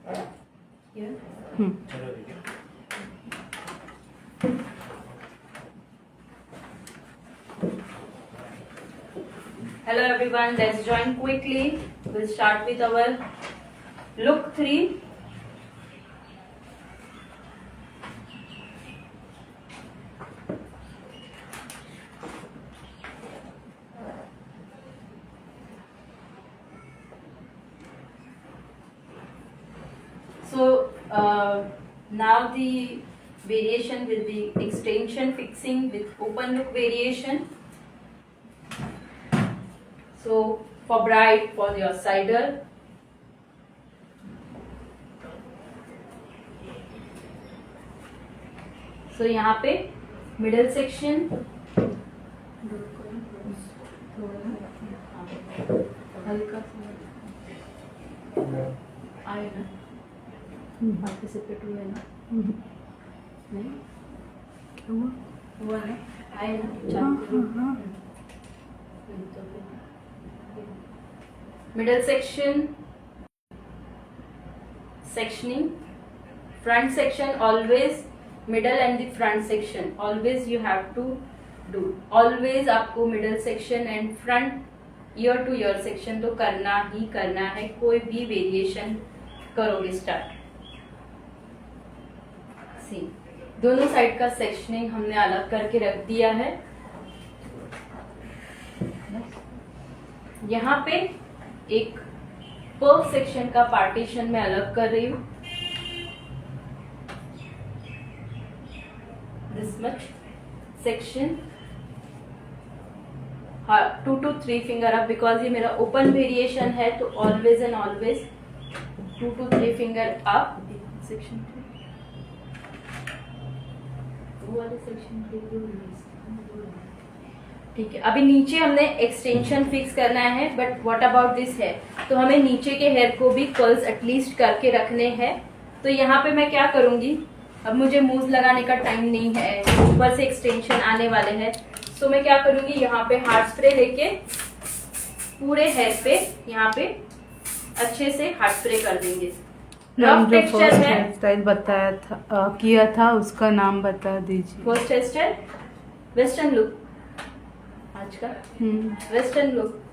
Here. चलो ठीक है। Hello everyone, let's join quickly. We'll start with our look 3. So now the variation will be extension fixing with open look variation. So for bride, for your sider, so यहाँ पे middle section, हल्का आए ना, बाकी separate हुए ना, नहीं हुआ ना, आए ना, middle section, sectioning, front section always, middle and the front section always you have to do. Always आपको middle section and front ear to ear section तो करना ही करना है, कोई भी वेरिएशन करोगे स्टार्ट। सी दोनों साइड का सेक्शनिंग हमने अलग करके रख दिया है। यहाँ पे एक पर्व सेक्शन का पार्टीशन में अलग कर रही हूँ, this much section, 2 to 3 finger up, because ये मेरा ओपन वेरिएशन है तो always and always 2 to 3 finger up. Section वो वाले सेक्शन ठीक है। अभी नीचे हमने एक्सटेंशन फिक्स करना है, but what about this hair, तो हमें नीचे के हेयर को भी कर्ल्स एटलीस्ट करके रखने हैं। तो यहाँ पे मैं क्या करूंगी, अब मुझे मूव लगाने का टाइम नहीं है, ऊपर से एक्सटेंशन आने वाले हैं, तो मैं क्या करूंगी, यहाँ पे हार्ड स्प्रे लेके पूरे हेयर पे यहाँ पे अच्छे से हार्ड स्प्रे कर देंगे। रफ टेक्सचर है, हेयर स्टाइल बताया था किया था उसका नाम बता दीजिए। First hair style western look, आज का वेस्टर्न लुक,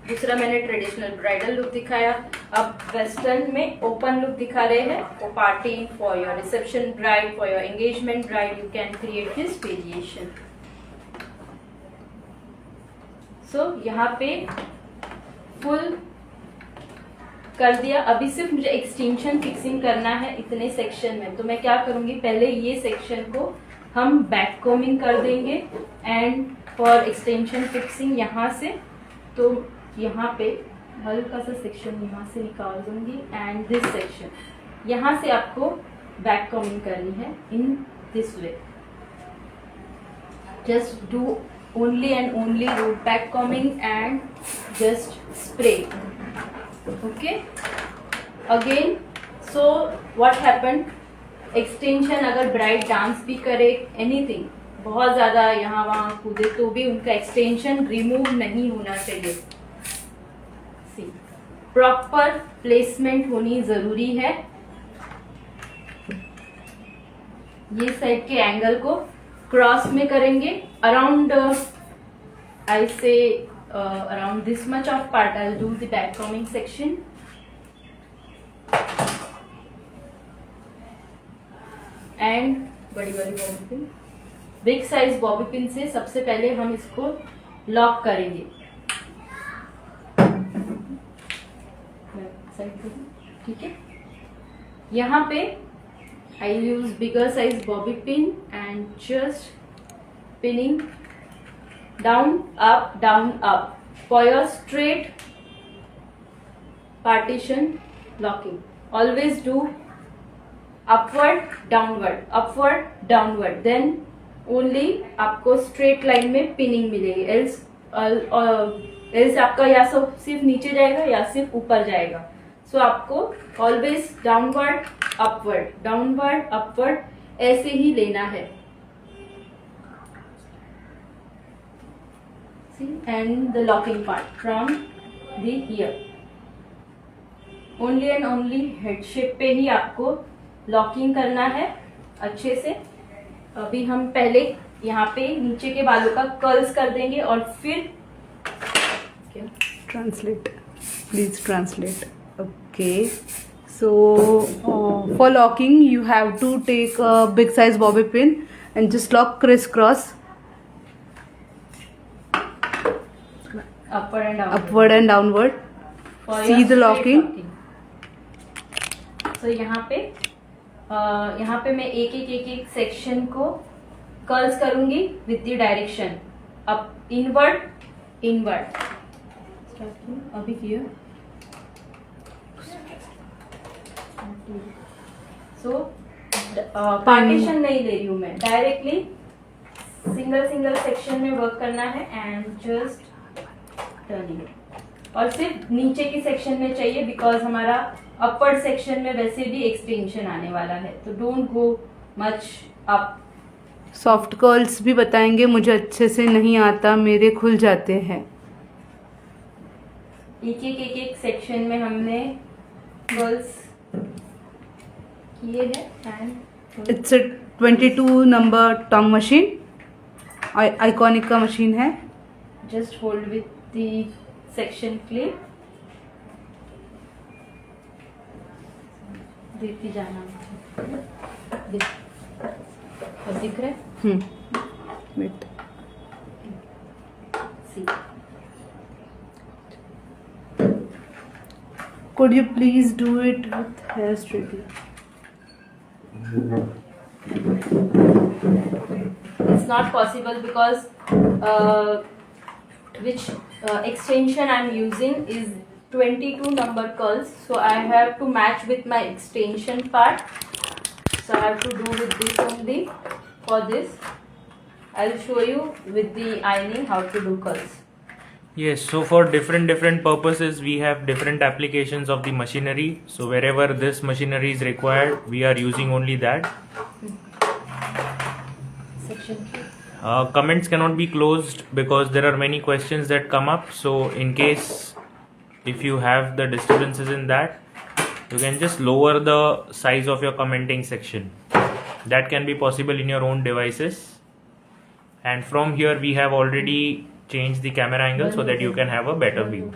दूसरा मैंने ट्रेडिशनल ब्राइडल लुक दिखाया, अब वेस्टर्न में ओपन लुक दिखा रहे हैं। For party, for your reception bride, for your engagement bride, you can create this variation. So यहाँ पे फुल कर दिया, अभी सिर्फ मुझे एक्सटेंशन फिक्सिंग करना है इतने सेक्शन में। तो मैं क्या करूंगी, पहले ये सेक्शन को हम बैक कोमिंग कर देंगे एंड फॉर एक्सटेंशन फिक्सिंग यहाँ से, तो यहाँ पे हल्का सा सेक्शन यहाँ से निकाल दूंगी एंड दिस सेक्शन यहाँ से आपको बैक कोमिंग करनी है in this way. Just do only and only root back combing and just spray, okay again. So what happened, extension अगर ब्राइड डांस भी करे, एनीथिंग, बहुत ज्यादा यहाँ वहां कूदे, तो भी उनका एक्सटेंशन रिमूव नहीं होना चाहिए। सी प्रॉपर प्लेसमेंट होनी जरूरी है। ये साइड के एंगल को क्रॉस में करेंगे, अराउंड आई से around this much of part I'll do the back combing section। And बड़ी बड़ी bobby pin, big size bobby pin से सबसे पहले हम इसको लॉक करेंगे। ठीक है, यहाँ पे I use bigger size bobby pin and just pinning down up for your straight partition locking. Always do upward downward, then only आपको straight line में pinning मिलेगी, else आपका या सिर्फ नीचे जाएगा या सिर्फ ऊपर जाएगा। So आपको always downward upward ऐसे ही लेना है। See, and the locking part from the ear, only and only head shape पे ही आपको लॉकिंग करना है अच्छे से। अभी हम पहले यहाँ पे नीचे के बालों का कर्ल्स कर देंगे और फिर क्या Translate. Please translate. Okay. So, for locking, you have to take a big size bobby pin and just lock crisscross upward and downward. upward and downward. For See your the straight locking. So यहाँ पे मैं एक section को curls करूंगी with the direction up inward inward. अभी किया। सो partition नहीं ले रही हूँ मैं, डायरेक्टली सिंगल सेक्शन में वर्क करना है एंड जस्ट टर्निंग। और सिर्फ नीचे की सेक्शन में चाहिए बिकॉज हमारा अपर सेक्शन में वैसे भी एक्सटेंशन आने वाला है, तो don't go much up. Soft curls भी बताएंगे, मुझे अच्छे से नहीं आता, मेरे खुल जाते हैं। एक सेक्शन में हमने कर्ल्स किए हैं and it's 22 number tong machine, iconic का मशीन है। Just hold with the section clip, देखती जाना। अब दिख रहा है? Wait. See Could you please do it with hair straightener? it's not possible because which extension I'm using is 22 number curls, so I have to match with my extension part, so I have to do with this only. For this I'll show you with the ironing how to do curls. Yes, so for different purposes we have different applications of the machinery. So wherever this machinery is required, we are using only that. Section Comments cannot be closed because there are many questions that come up. So in case if you have the disturbances in that, you can just lower the size of your commenting section. That can be possible in your own devices. And from here we have already changed the camera angle so that you can have a better view.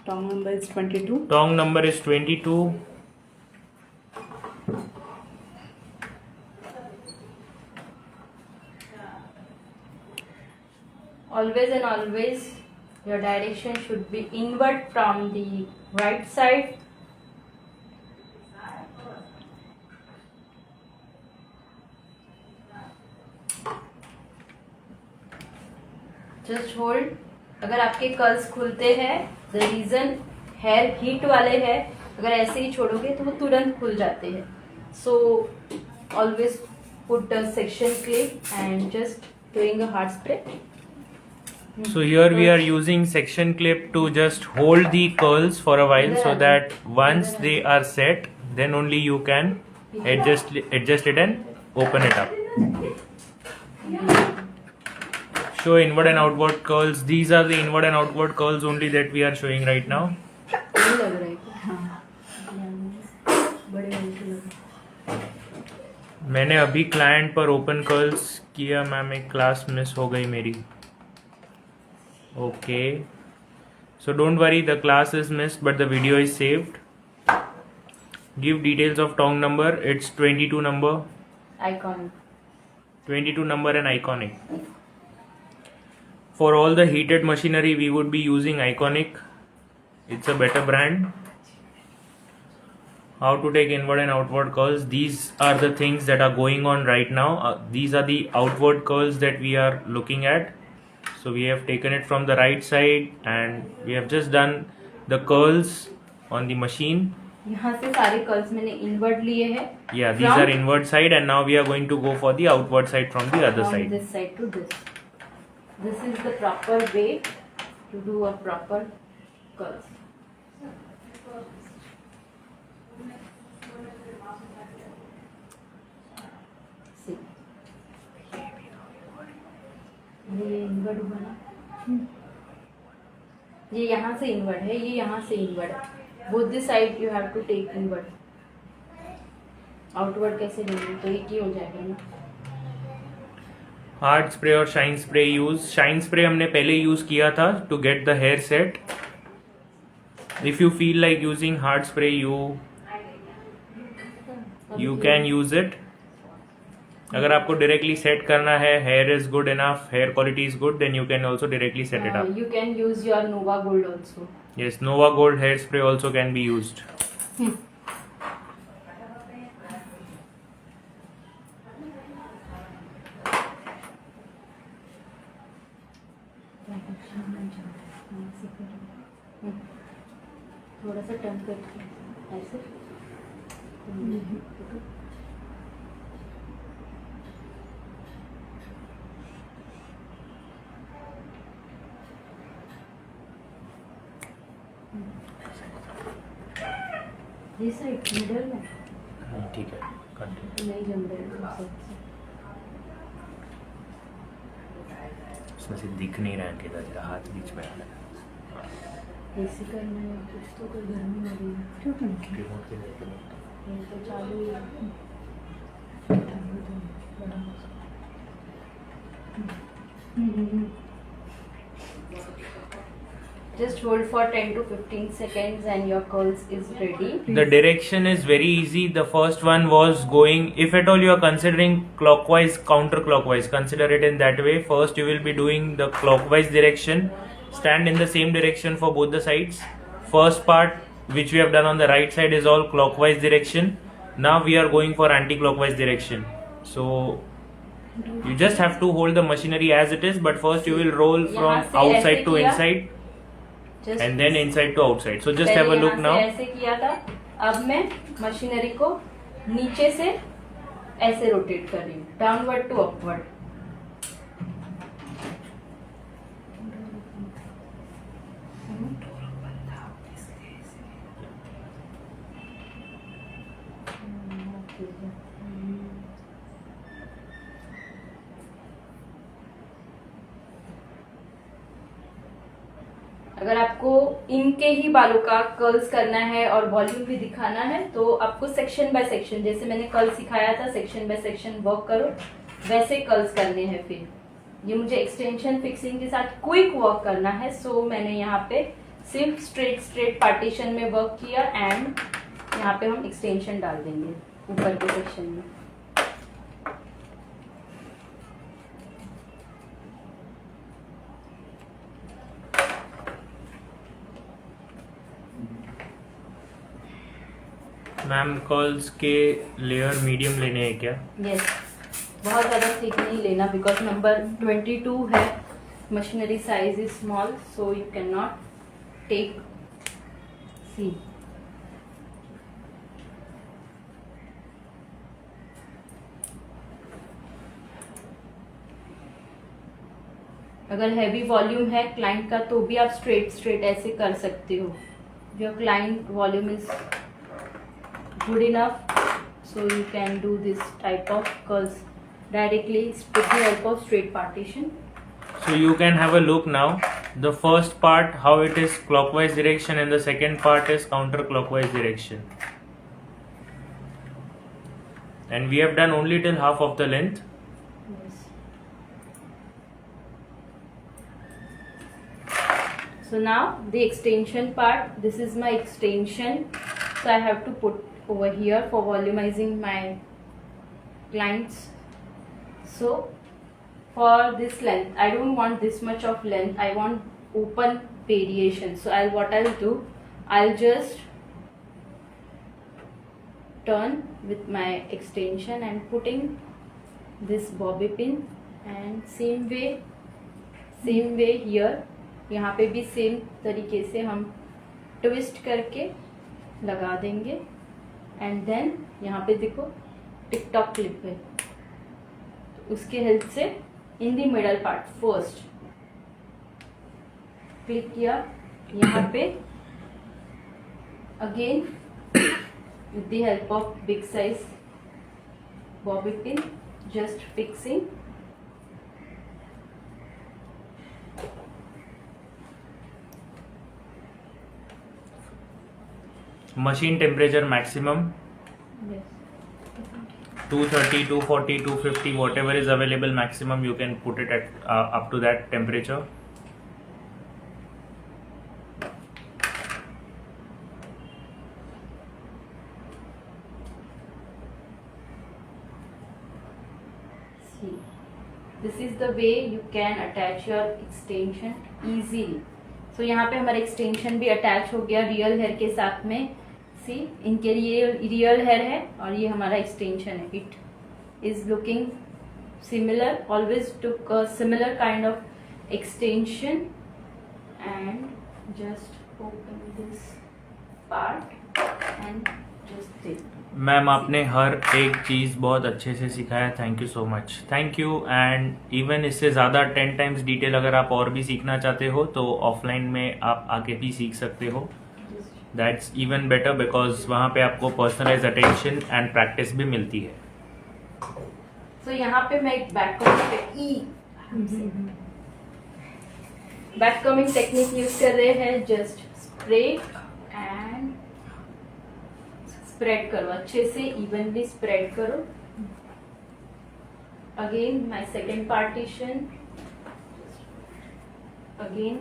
Tong number is 22. Tong number is 22. always and always your direction should be inward from the right side. Just hold. अगर आपके curls खुलते हैं, the reason hair heat वाले हैं, अगर ऐसे ही छोड़ोगे तो वो तुरंत खुल जाते हैं। So always put the section clip and just doing a hard spray. So here we are using section clip to just hold the curls for a while so that once they are set, then only you can adjust it and open it up. Show inward and outward curls. These are the inward and outward curls only that we are showing right now. नहीं लग रहा है क्या? हाँ, बड़े वाले से लग रहा है। मैंने अभी क्लाइंट पर ओपन कर्ल्स किया मैम, एक क्लास मिस हो गई मेरी। Okay, so don't worry, the class is missed but the video is saved. Give details of tong number. It's 22 number. Iconic. 22 number and iconic. For all the heated machinery we would be using Iconic. It's a better brand. How to take inward and outward curls. These are the things that are going on right now. These are the outward curls that we are looking at. So we have taken it from the right side and we have just done the curls on the machine. यहाँ से सारे curls मैंने inward लिए हैं। Yeah, these are inward side and now we are going to go for the outward side from the other From side. this side to this. This is the proper way to do a proper curls. See. ये inward हुआ ना? ये यहाँ से inward है, ये यहाँ से इनवर्ड है. Both the side you have to take inward. Outward कैसे लेंगे, तो एक ही हो जाएगा ना. हार्ड स्प्रे और shine spray use. Shine spray हमने पहले यूज किया था to get the hair set. If you feel like using hard spray you can use it. अगर आपको डायरेक्टली सेट करना है, hair is good enough, hair quality is good, then you can also directly set it up. You can use your Nova gold also. Yes, Nova Gold hair spray also can be used. थोड़ा सा turn करके ऐसे. ये side middle में ठीक है, continue. नहीं जम रहा है. उसमें से दिख नहीं रहा है कि तेरा हाथ बीच में आ रहा है. ऐसे करना है कुछ तो, कोई गर्मी हो रही है. क्यों करके रिमोट के लिए ये तो चालू ही है. Just hold for 10 to 15 seconds and your curls is ready. The direction is very easy. The first one was going, if at all you are considering clockwise, counterclockwise, consider it in that way. First you will be doing the clockwise direction. Stand in the same direction for both the sides. First part which we have done on the right side is all clockwise direction. Now we are going for anti-clockwise direction. So you just have to hold the machinery as it is, but first you will roll from यहाँ से outside ऐसे to किया. inside Just and then inside to outside. So just पहले have a look यहाँ now. से ऐसे किया था. अब मैं मशीनरी को नीचे से ऐसे रोटेट कर रही हूँ, डाउनवर्ड टू अपवर्ड. अगर आपको इनके ही बालों का कर्ल्स करना है और वॉल्यूम भी दिखाना है तो आपको सेक्शन बाय सेक्शन, जैसे मैंने कल सिखाया था सेक्शन बाय सेक्शन वर्क करो, वैसे कर्ल्स करने हैं. फिर ये मुझे एक्सटेंशन फिक्सिंग के साथ क्विक वर्क करना है, सो मैंने यहाँ पे सिर्फ स्ट्रेट पार्टीशन में वर्क किया एंड यहाँ पे हम एक्सटेंशन डाल देंगे ऊपर के सेक्शन में. मैम कर्ल्स के लेयर मीडियम लेने हैं क्या? यस, बहुत ज़्यादा थिक नहीं लेना बिकॉज नंबर 22 है, machinery size is small, so you can not take. See अगर हैवी वॉल्यूम है क्लाइंट का तो भी आप स्ट्रेट ऐसे कर सकते हो. Your client volume is good enough, so you can do this type of curls directly with the help of straight partition. So you can have a look now. The first part how it is clockwise direction and the second part is counterclockwise direction. And we have done only till half of the length. Yes. So now the extension part, this is my extension, so I have to put over here for volumizing my clients. So for this length, I don't want this much of length, I want open variation. So what I'll do, I'll just turn with my extension and putting this bobby pin, and same way here, यहाँ पे भी same तरीके से हम twist करके लगा देंगे. And then यहाँ पे देखो टिकटॉक क्लिप है, तो उसके हेल्प से in the middle part first click किया, यहाँ पे again with the help of big size bobby pin just fixing. machine temperature maximum Yes. 230, 240, 250, whatever is available maximum you can put it at up to that temperature. See, this is the way you can attach your extension easily. So यहाँ पे हमारा extension भी attach हो गया real hair के साथ में. See, इनके लिए रियल हेयर है और ये हमारा extension है. It is looking similar. Always took a similar kind of extension and just open this part and just dip. Ma'am आपने हर एक चीज़ बहुत अच्छे से सिखाया. Thank you so much. Thank you. And even इससे ज़्यादा 10 टाइम्स डिटेल अगर आप और भी सीखना चाहते हो तो ऑफलाइन में आप आके भी सीख सकते हो. दैट्स इवन बेटर बिकॉज वहाँ पे आपको पर्सनलाइज अटेंशन एंड प्रैक्टिस भी मिलती है. So यहाँ पे मैं एक बैक कमिंग टेक्निक यूज कर रहे हैं. जस्ट स्प्रे एंड स्प्रेड करो, अच्छे से इवनली स्प्रेड करो. Again my second partition. Again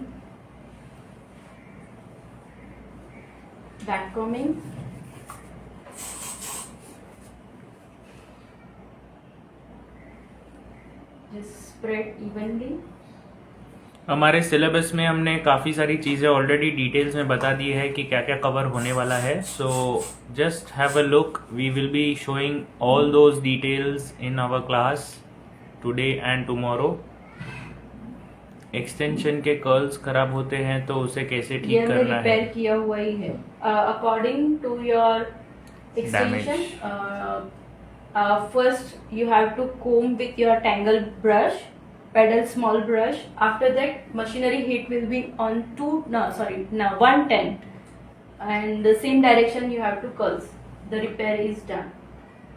back coming. Just spread evenly. हमारे सिलेबस में हमने काफ़ी सारी चीज़ें ऑलरेडी डिटेल्स में बता दी है कि क्या क्या कवर होने वाला है. So just have a look. We will be showing all those details in our class today and tomorrow. Extension के कर्ल्स खराब होते हैं तो उसे कैसे ठीक करना है. रिपेयर किया हुआ ही है according to your extension. First you have to comb with your tangle brush, pedal small brush. After that machinery heat will be on 110 and the same direction you have to curls. The repair is done.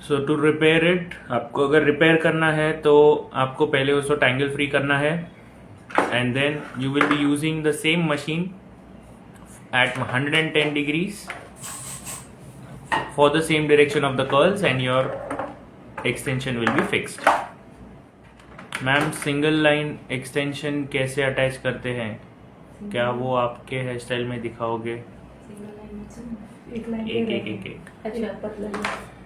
So to repair it, आपको अगर repair करना है तो आपको पहले उसको tangle free करना है and then you will be using the same machine at 110 degrees for the same direction of the curls and your extension will be fixed. Ma'am single line extension कैसे attach करते हैं, क्या वो आपके hair style में दिखाओगे? एक. अच्छा,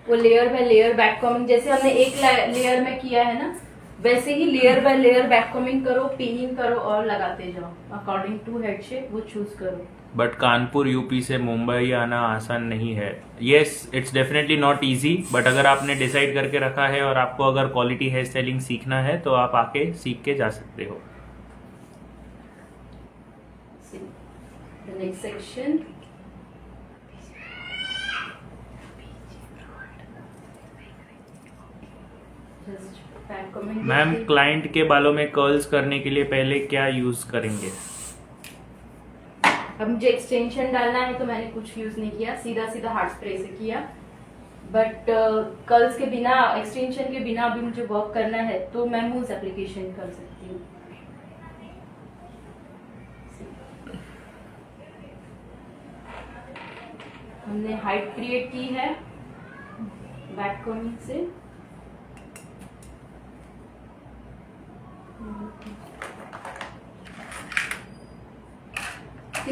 वो layer by layer back combing जैसे हमने एक लेयर में किया है ना, वैसे ही layer by layer back combing करो, पिनिंग करो और लगाते जाओ. अकॉर्डिंग टू हेड शेप वो चूज करो. बट कानपुर यूपी से मुंबई आना आसान नहीं है. Yes, it's definitely not easy, but अगर आपने डिसाइड करके रखा है और आपको अगर क्वालिटी हेयर स्टाइलिंग सीखना है तो आप आके सीख के जा सकते हो. The next section. Just back combing. Ma'am client के बालों में कर्ल्स करने के लिए पहले क्या यूज करेंगे? अब मुझे एक्सटेंशन डालना है तो मैंने कुछ यूज नहीं किया, सीधा सीधा हार्ड स्प्रे से किया. बट कर्ल्स के बिना, एक्सटेंशन के बिना अभी मुझे वर्क करना है तो मैं मूज एप्लीकेशन कर सकती हूँ. हमने हाइट क्रिएट की है बैक कॉमिंग से.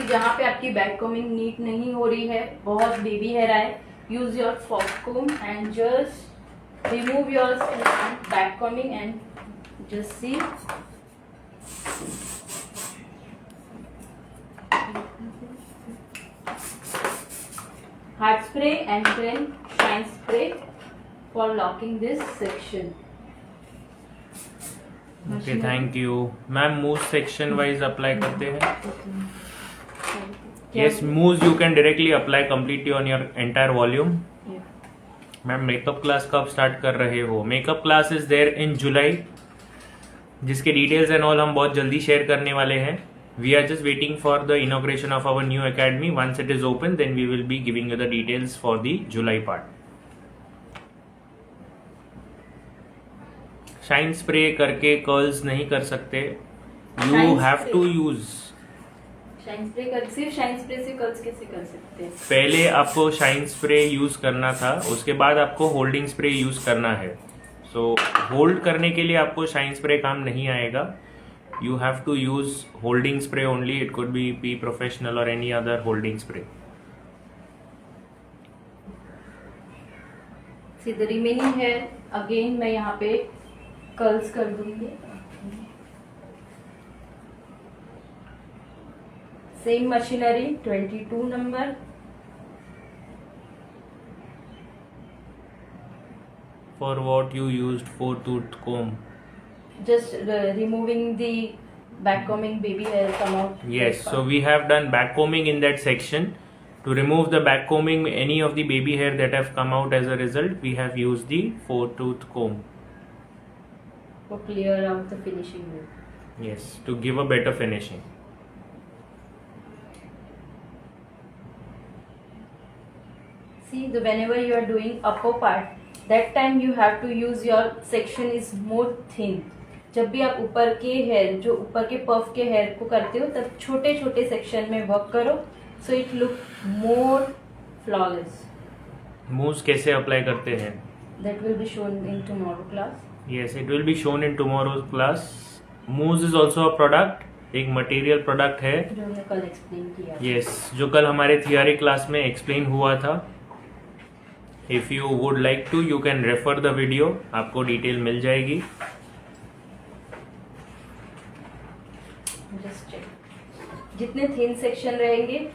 जहाँ पे आपकी बैक कॉमिंग नीट नहीं हो रही है, बहुत बेबी हेयर आए, use your faux comb and just remove your back combing and just see. Hard spray and then shine spray for locking this section. Okay, thank you. Ma'am move section wise apply करते हैं. Yes, mousse you can directly apply completely on your entire volume. Ma'am makeup class कब start कर रहे हो? Makeup class is there in July, जिसके details and all हम बहुत जल्दी शेयर करने वाले हैं. We are just waiting for the inauguration of our new academy. Once it is open then we will be giving you the details for the July part. Shine spray करके curls नहीं कर सकते. You have to use shine spray कर, सिर्फ shine spray से curls कैसे कर सकते हैं? पहले आपको शाइन स्प्रे यूज करना था, उसके बाद आपको होल्डिंग स्प्रे यूज करना है. सो होल्ड करने के लिए आपको शाइन स्प्रे काम नहीं आएगा. You have to use holding spray only. It could be P professional और any other holding spray. See the remaining hair again मैं यहाँ पे कर्ल्स कर दूंगी. Same machinery 22 number. For what you used 4-tooth comb? Just removing the backcombing baby hair come out. Yes, so we have done backcombing in that section. To remove the backcombing, any of the baby hair that have come out as a result, we have used the 4-tooth comb. To clear out the finishing look. Yes, to give a better finishing. See, whenever you are doing upper part, that time you have to use your section is more thin. जब भी आप ऊपर के hair, जो ऊपर के puff के hair को करते हो, तब छोटे छोटे सेक्शन में वर्क करो, so it look more flawless. Moves कैसे अप्लाई करते हैं? That will be shown in tomorrow class. Yes, it will be shown in tomorrow's class. Mousse is also a product. एक मटेरियल प्रोडक्ट है. जो हमने कल एक्सप्लेन किया. Yes, जो कल हमारे थियोरी क्लास में एक्सप्लेन हुआ था. If you would like to, you can refer the video. आपको डिटेल मिल जाएगी. Just check. जितने थिन सेक्शन रहेंगे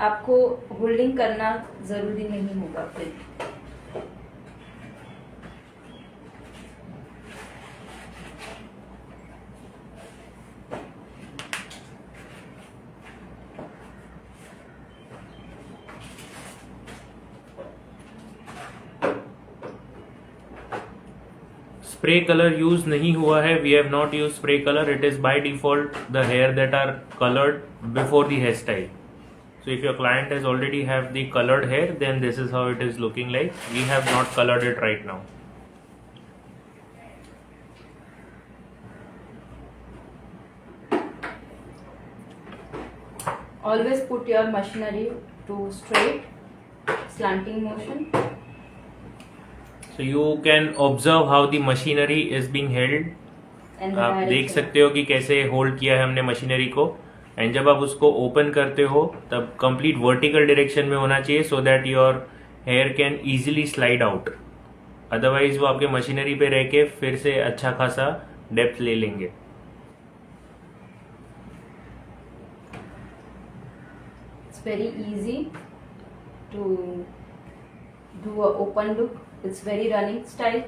आपको होल्डिंग करना जरूरी नहीं होगा फिर. स्प्रे कलर यूज नहीं हुआ है. We have not use spray colour. It is by default the hair that are coloured before the hair style. So if your client has already have the colored hair, then this is how it is looking like. We have not colored it right now. Always put your machinery to straight, slanting motion. So you can observe how the machinery is being held. And the आप देख direction. सकते हो कि कैसे hold किया है हमने machinery को. एंड जब आप उसको ओपन करते हो तब कंप्लीट वर्टिकल डायरेक्शन में होना चाहिए, so that your hair can easily slide out. Otherwise वो आपके मशीनरी पे रह के फिर से अच्छा खासा डेप्थ ले लेंगे. It's very easy to do a open look. It's very running style.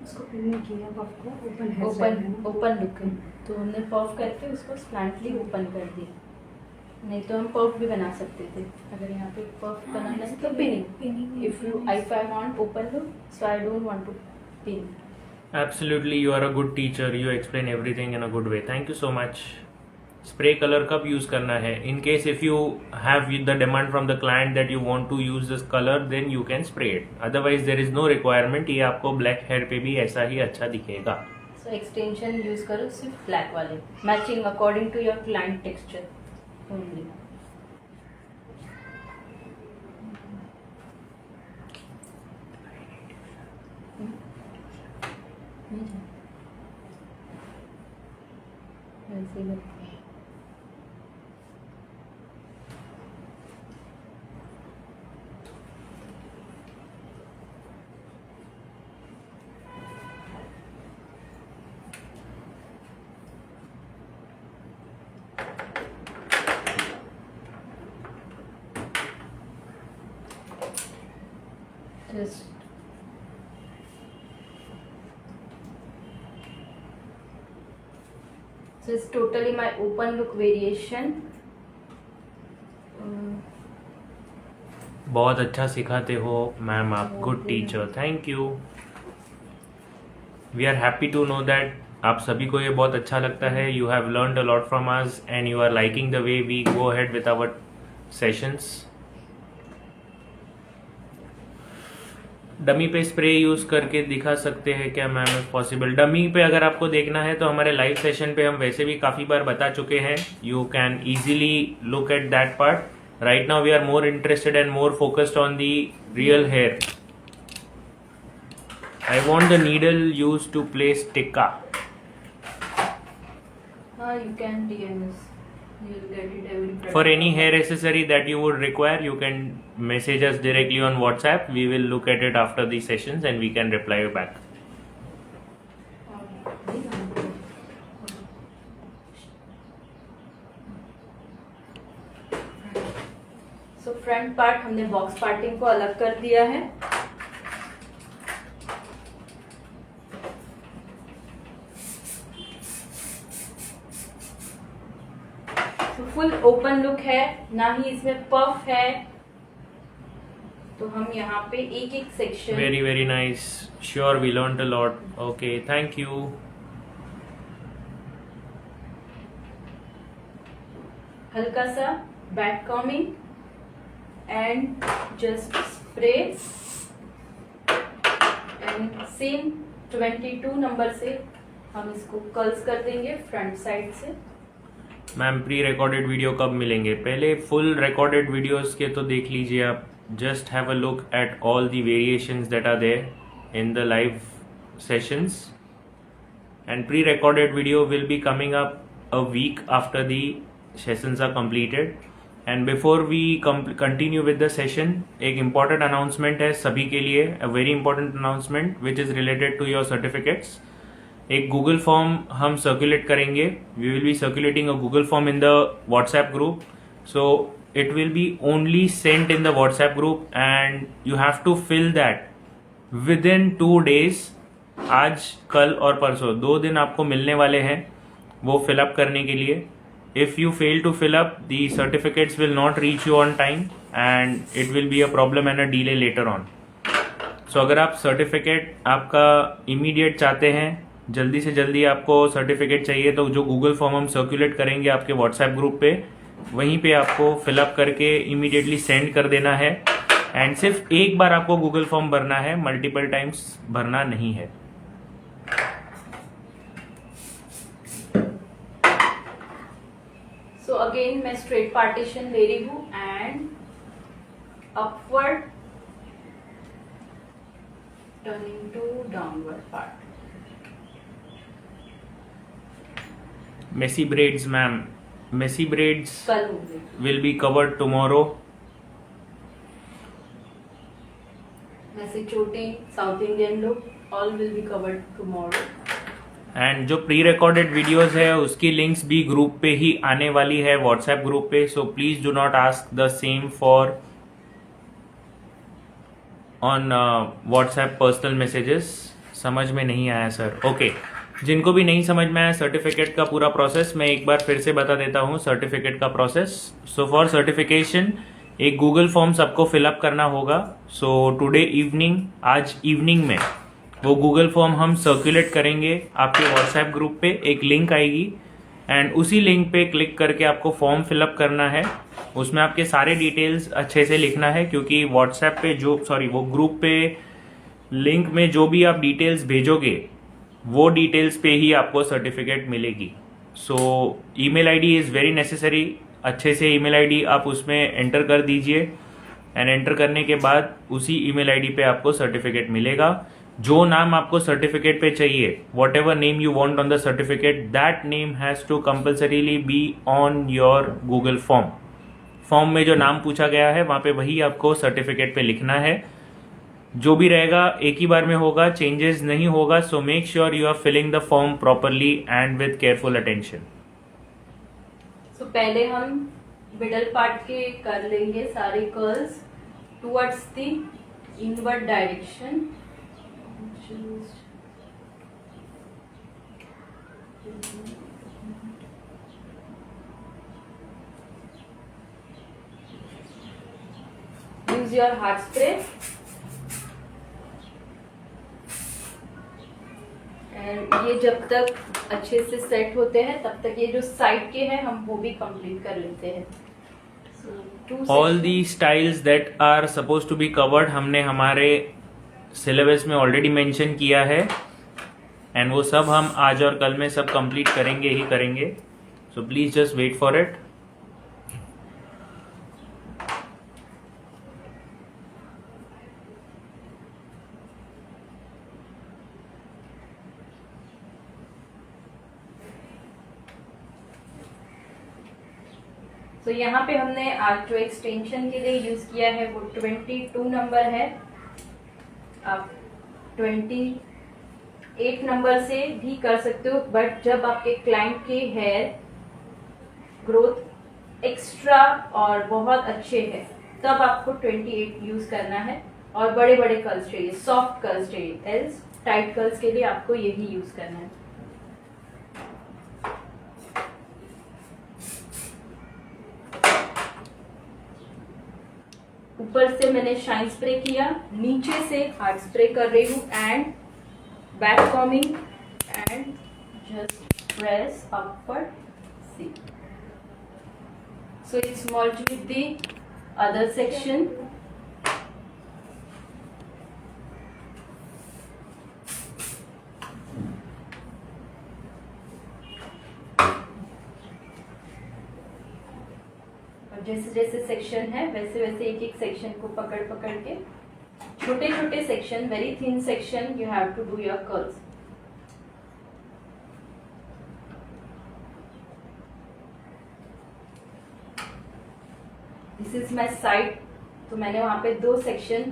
उसको पिन किया पफ को ओपन हेयर ओपन लुक है, तो हमने पफ करके उसको स्लैंटली ओपन कर दिया. नहीं तो हम पफ भी बना सकते थे. अगर यहाँ पे पफ बनाना है तो pinning. If I want open look, so I don't want to pin. Absolutely, you are a good teacher. You explain everything in a good way. Thank you so much. Spray colour कब use करना है? In case if you have the demand from the client that you want to use this colour, then you can spray it. Otherwise there is no requirement. ये आपको black hair पे भी ऐसा ही अच्छा दिखेगा. सो एक्सटेंशन यूज करो सिर्फ black वाले, matching according to your client texture only. ऐसे ही लगता है. Just so it's totally my open look variation. बहुत अच्छा सिखाते हो मैम आप. Good teacher. Thank you. We are happy to know that आप सभी को ये बहुत अच्छा लगता है. You have learned a lot from us and you are liking the way we go ahead with our sessions. Dummy पे स्प्रे यूज करके दिखा सकते हैं क्या मैम इफ पॉसिबल? डमी पे अगर आपको देखना है तो हमारे लाइव सेशन पे हम वैसे भी काफी बार बता चुके हैं. You can easily look at that part. Right now we are more interested and more focused on the real hair. I want the needle used to place tikka. You can DM us. You'll get it every Friday. For any hair accessory that you would require, you can message us directly on WhatsApp. We will look at it after the sessions and we can reply you back. So front part हमने box parting को अलग कर दिया है. Full open look है, ना ही इसमें puff है. तो हम यहाँ पे एक एक section. Very very nice. Sure, we learned a lot. Okay, thank you. हल्का सा back combing and just spray and same 22 number से हम इसको कर्ल्स कर देंगे फ्रंट साइड से. मैम प्री रिकॉर्डेड वीडियो कब मिलेंगे? पहले फुल रिकॉर्डेड वीडियोस के तो देख लीजिए आप. Just have a look at all the variations that are there in the live sessions and pre recorded video will be coming up a week after the sessions are completed. And before we continue with the session, एक important announcement है सभी के लिए. A very important announcement which is related to your certificates. एक Google form हम circulate करेंगे. We will be circulating a Google form in the WhatsApp group. So it will be only sent in the WhatsApp group and you have to fill that within 2 days. आज, कल और परसों 2 दिन आपको मिलने वाले हैं वो फिलअप करने के लिए. If you fail to fill up, the certificates will not reach you on time and it will be a problem and a delay later on. So अगर आप सर्टिफिकेट आपका इमीडिएट चाहते हैं, जल्दी से जल्दी आपको सर्टिफिकेट चाहिए, तो जो गूगल फॉर्म हम सर्कुलेट करेंगे आपके व्हाट्सएप ग्रुप पे, वहीं पे आपको फिलअप करके इमीडिएटली सेंड कर देना है. एंड सिर्फ एक बार आपको गूगल फॉर्म भरना है, मल्टीपल टाइम्स भरना नहीं है. सो अगेन मैं स्ट्रेट पार्टीशन ले रही हूँ and upward turning to downward part. Messy braids, ma'am. Messy braids कल होंगे. will be covered tomorrow. वैसे चोटी, south Indian look, all will be covered tomorrow. And जो प्री रिकॉर्डेड वीडियोस है उसकी लिंक्स भी ग्रुप पे ही आने वाली है, व्हाट्सएप ग्रुप पे. So please do not ask the same for on WhatsApp personal messages. समझ में नहीं आया सर? ओके. जिनको भी नहीं समझ में आया सर्टिफिकेट का पूरा प्रोसेस, मैं एक बार फिर से बता देता हूँ सर्टिफिकेट का प्रोसेस. सो फॉर सर्टिफिकेशन एक गूगल फॉर्म सबको फिलअप करना होगा. सो टुडे इवनिंग, आज इवनिंग में वो गूगल फॉर्म हम सर्कुलेट करेंगे आपके व्हाट्सएप ग्रुप पे. एक लिंक आएगी एंड उसी लिंक पे क्लिक करके आपको फॉर्म फिलअप करना है. उसमें आपके सारे डिटेल्स अच्छे से लिखना है, क्योंकि व्हाट्सएप पे वो ग्रुप पे लिंक में जो भी आप डिटेल्स भेजोगे वो डिटेल्स पे ही आपको सर्टिफिकेट मिलेगी. सो email ID is very necessary. अच्छे से ईमेल आईडी आप उसमें एंटर कर दीजिए एंड एंटर करने के बाद उसी ईमेल आईडी पे आपको सर्टिफिकेट मिलेगा. जो नाम आपको सर्टिफिकेट पे चाहिए, whatever name you want on the certificate, that name has to compulsorily be on your Google form. Form में जो नाम पूछा गया है वहाँ पे वही आपको सर्टिफिकेट पे लिखना है. जो भी रहेगा एक ही बार में होगा, चेंजेस नहीं होगा. So make sure you are filling the form properly and with careful attention. So पहले हम मिडल पार्ट के कर लेंगे सारे curls towards the inward direction. Use your hairspray ये जब तक अच्छे से सेट होते हैं तब तक ये जो साइड के हैं हम वो भी कंप्लीट कर लेते हैं. All the styles that are suppose to be covered हमने हमारे सिलेबस में ऑलरेडी मेंशन किया है, एंड वो सब हम आज और कल में सब कंप्लीट करेंगे ही करेंगे. So please just wait for it. तो यहाँ पे हमने आज जो एक्सटेंशन के लिए यूज किया है वो 22 नंबर है. आप 28 नंबर से भी कर सकते हो, बट जब आपके क्लाइंट के हेयर ग्रोथ एक्स्ट्रा और बहुत अच्छे है तब आपको 28 यूज करना है. और बड़े बड़े कर्ल्स चाहिए, सॉफ्ट कर्ल्स चाहिए, एल्स टाइट कर्ल्स के लिए आपको यही यूज करना है. ऊपर से मैंने शाइन स्प्रे किया, नीचे से हार्ड स्प्रे कर रही हूँ, and back combing and just press upward. See, so it's merged with the other section. जैसे जैसे सेक्शन है वैसे वैसे एक एक सेक्शन को पकड़ पकड़ के छोटे छोटे section, very thin section, you have to do your curls. This is my side. तो मैंने वहां पे 2 सेक्शन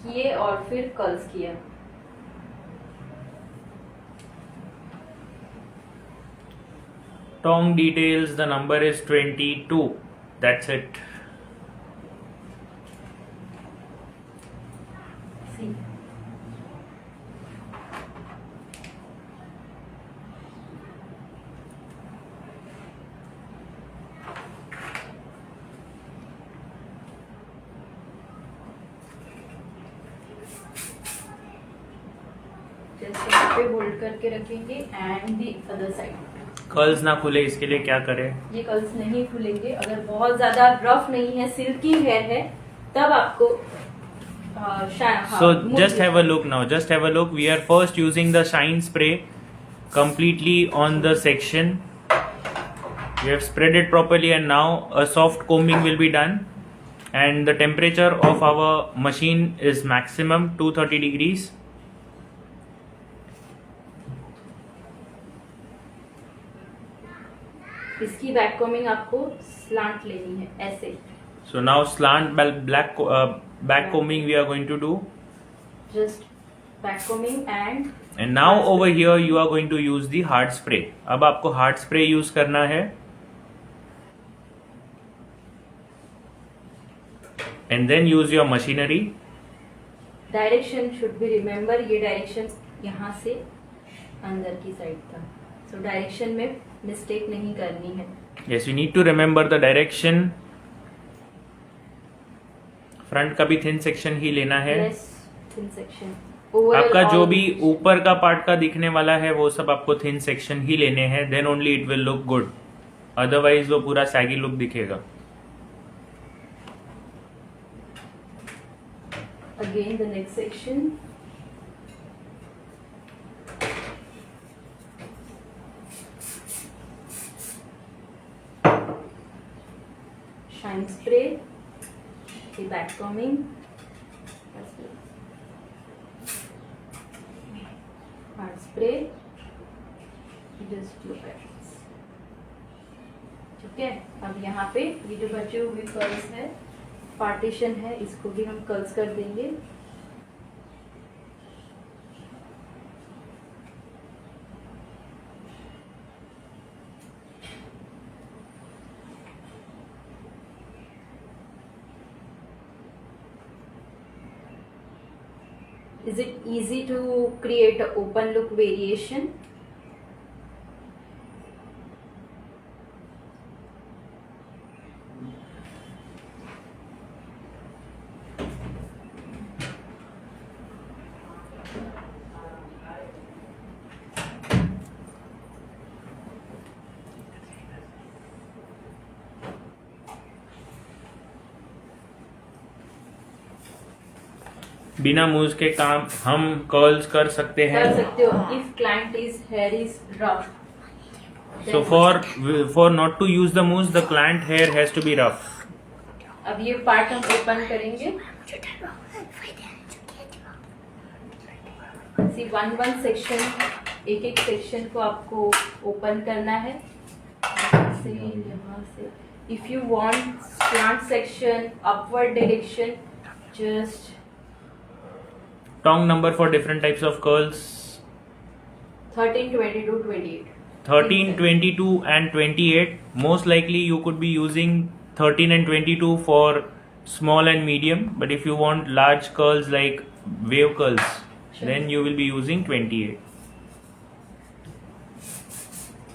किए और फिर कर्ल्स किया. Tongue details, the number is 22. That's it. See. Just यहाँ पे होल्ड करके रखेंगे and the other side. Curls ना खुले इसके लिए क्या करें? ये कर्ल्स नहीं खुलेंगे. अगर बहुत ज्यादा रफ नहीं है, सिल्की हेयर है, तब आपको So just have a look now. Just have a look. We are first using the shine spray completely on the section. We have spread it properly, and now a soft combing will be done. And the temperature of our machine is maximum 230 degrees. इसकी back combing आपको slant लेनी है ऐसे. So now slant back combing we are going to do. Just back combing And now over here you are going to use the hard spray. अब आपको hard spray use करना है. And then use your machinery. Direction should be remember. ये direction यहाँ से अंदर की side था. So डायरेक्शन में मिस्टेक नहीं करनी है. Yes, you need to remember the direction. Front का भी थिन सेक्शन ही लेना है. Yes, thin section. आपका जो भी ऊपर का पार्ट का दिखने वाला है वो सब आपको थिन सेक्शन ही लेने हैं. Then only it will look good. Otherwise वो पूरा सैगी लुक दिखेगा. Again the next section. Shine spray, the back combing, hard spray, just look at this. ठीक है. अब यहाँ पे ये जो बचे हुए कर्ल्स है, पार्टीशन है, इसको भी हम कर्ल्स कर देंगे. Is it easy to create an open look variation? बिना मूव्स के काम हम कर्ल्स कर सकते कर हैं. सकते हो. If client is here is rough, So for not to use the mousse, the client hair has to be rough. अब ये पार्ट हम ओपन करेंगे. सी वन सेक्शन, एक एक सेक्शन को आपको ओपन करना है. से यहाँ से if you want slant section, upward direction, just Tong number for different types of curls: 13, 22, 28. 13, 22 and 28. Most likely you could be using 13 and 22 for small and medium, but if you want large curls like wave curls, Sure. then you will be using 28.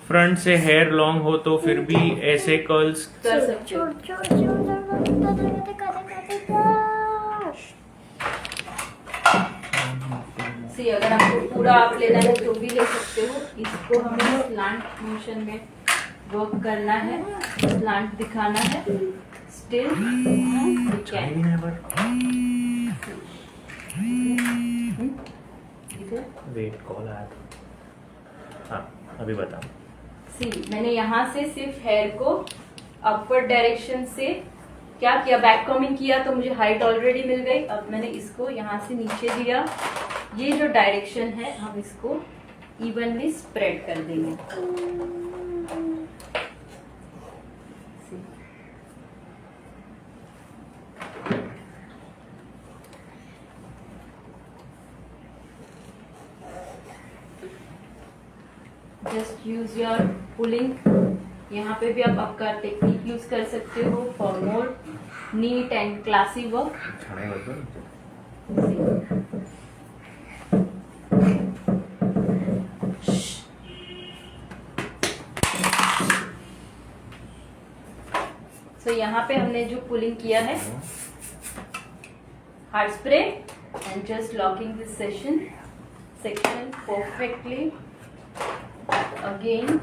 Front से hair long हो तो फिर भी ऐसे curls कर सकते हो. सी अगर आपको पूरा आप लेना है तो भी ले सकते हो. इसको हमें स्लांट मोशन में वर्क करना है, स्लांट दिखाना है. स्टिल वेट कॉल आया था. हाँ अभी बताओ. सी मैंने यहाँ से सिर्फ हेयर को अपवर्ड डायरेक्शन से क्या किया, बैक कॉमिंग किया तो मुझे हाइट ऑलरेडी मिल गई. अब मैंने इसको यहाँ से नीचे दिया. ये जो डायरेक्शन है हम इसको इवनली स्प्रेड कर देंगे. Just use your pulling. यहाँ पे भी आप आपका टेक्निक यूज कर सकते हो for more neat and classy work. So यहाँ पे हमने जो पुलिंग किया है, hard spray and just locking this section perfectly. Again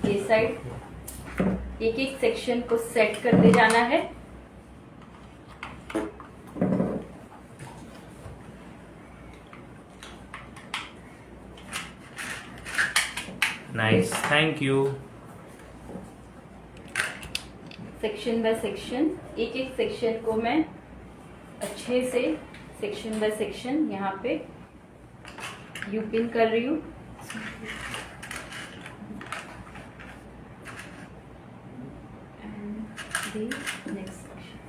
ये साइड एक एक सेक्शन को सेट करते जाना है. Nice, thank you. Section by section, एक एक सेक्शन को मैं अच्छे से सेक्शन बाय सेक्शन यहाँ पे यू पिन कर रही हूँ. And the next section.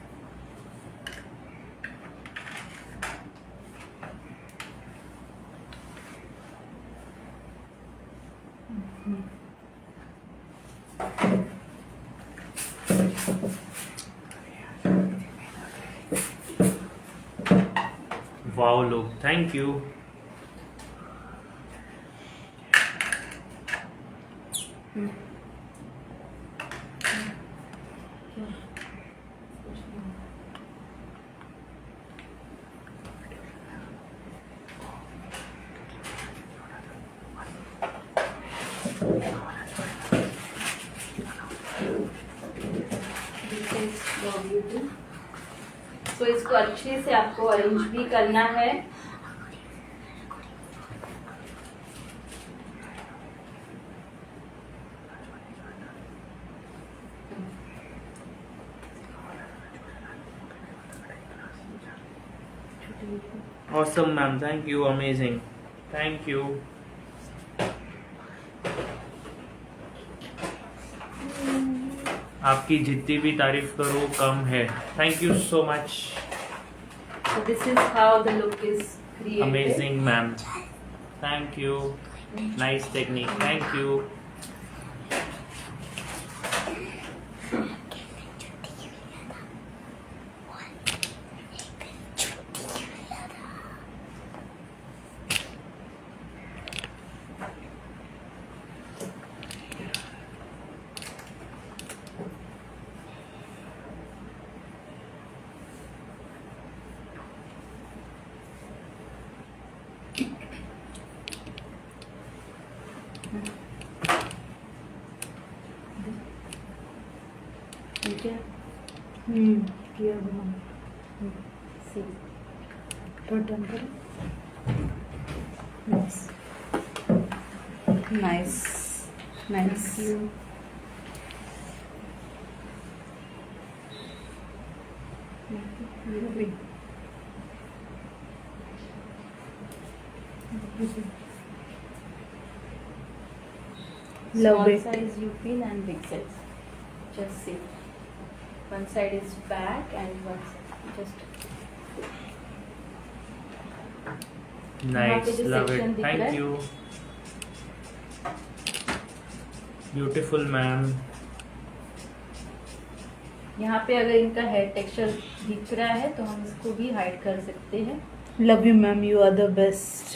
Wow look, thank you. तो इसको अच्छे से आपको अरेंज भी करना है. Awesome ma'am, thank you, amazing. Thank you. आपकी जितनी भी तारीफ करो कम है. Thank you so much. So this is how the look is created. Amazing ma'am. Thank you. Nice technique. Thank you. ठीक है. किया. सी turn करो. Nice. Nice. Nice. Thank you. Lovely. Love Small it. size you pin and big size. Just see. One side is back and one side just. यहाँ पे Nice, जो love section it. दिख रहा Thank है, you. Beautiful, ma'am. यहाँ पे अगर इनका हेयर टेक्सचर दिख रहा है तो हम इसको भी हाइड कर सकते हैं. Love you, ma'am. You are the best.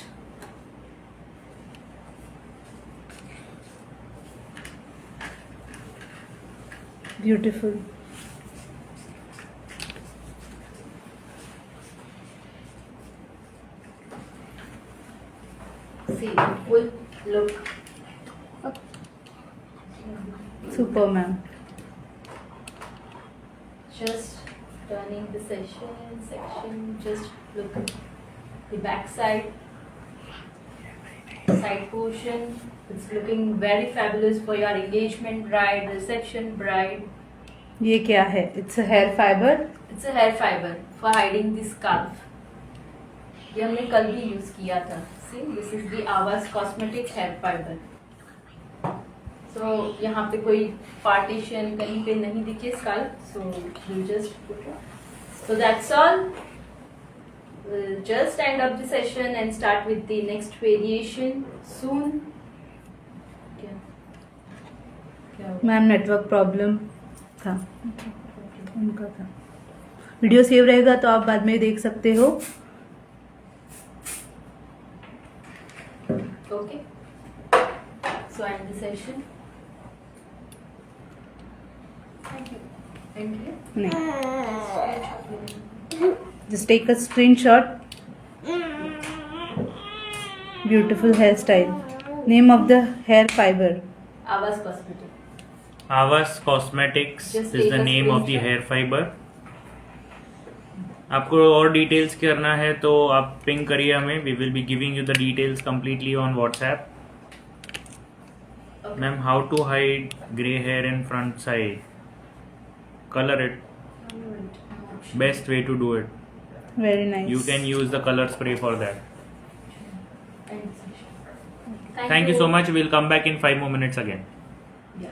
Beautiful. See, full look. Super, ma'am. Just turning the section, just look the back side portion. It's looking very fabulous for your engagement bride, reception bride. ये क्या है? It's a hair fiber. It's a hair fiber for hiding the scalp. ये हमने कल भी use किया था. See, this is the Awas Cosmetic hair fiber. So यहाँ पे कोई पार्टीशन कहीं पे नहीं दिखे scalp, so you just put it. So that's all. We'll just end up the session and start with the next variation soon. क्या क्या हुआ? मैम नेटवर्क प्रॉब्लम था, उनका था. वीडियो सेव रहेगा तो आप बाद में देख सकते हो. Okay. So end the session. Thank you. Thank you. नहीं, just take a screenshot. Beautiful hairstyle. Name of the hair fiber. Awas Cosmetic. Awas Cosmetics Just is take the a name of the screenshot. hair fiber. आपको और details करना है तो आप ping करिए हमें. We will be giving you the details completely on WhatsApp. Okay. Ma'am, how to hide grey hair in front side? Colour it. Best way to do it. Very nice. You can use the color spray for that. End the session. Thank you so much. We'll come back in 5 more minutes again. Yeah.